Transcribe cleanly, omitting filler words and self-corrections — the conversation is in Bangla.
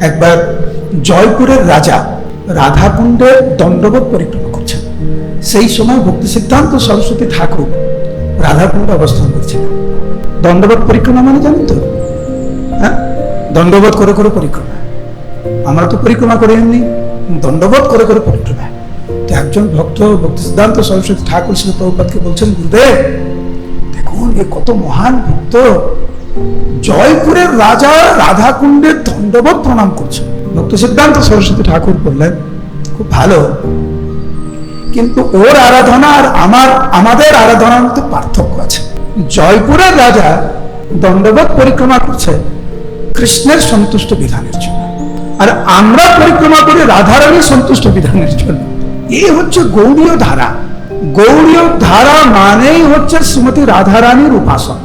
একবার জয়পুরের রাজা রাধাকুণ্ডে দণ্ডবোধ পরিক্রমা করছেন। সেই সময় ভক্তি সিদ্ধান্ত সরস্বতী ঠাকুর রাধাকুণ্ডে অবস্থান করছিলেন। দণ্ডবোধ পরিক্রমা মানে জানেন তো? হ্যাঁ, দণ্ডবোধ করে করে পরিক্রমা। আমরা তো পরিক্রমা করি এমনি, দণ্ডবোধ করে করে পরিক্রমা। তো একজন ভক্ত ভক্তি সিদ্ধান্ত সরস্বতী ঠাকুর শ্রী প্রভুপাদকে বলছেন, গুরুদেব দেখুন এ কত মহান ভক্ত, জয়পুরের রাজা রাধাকুণ্ডে দণ্ডবোধ প্রণাম করছেন। ভক্তি সিদ্ধান্ত সরস্বতী ঠাকুর বললেন, খুব ভালো, কিন্তু ওর আরাধনা আর আমাদের আরাধনার মধ্যে পার্থক্য আছে। জয়পুরের রাজা দণ্ডবোধ পরিক্রমা করছে কৃষ্ণের সন্তুষ্ট বিধানের জন্য, আর আমরা পরিক্রমা করি রাধারানীর সন্তুষ্ট বিধানের জন্য। এই হচ্ছে গৌড়ীয় ধারা। গৌড়ীয় ধারা মানেই হচ্ছে শ্রীমতী রাধারানীর উপাসনা।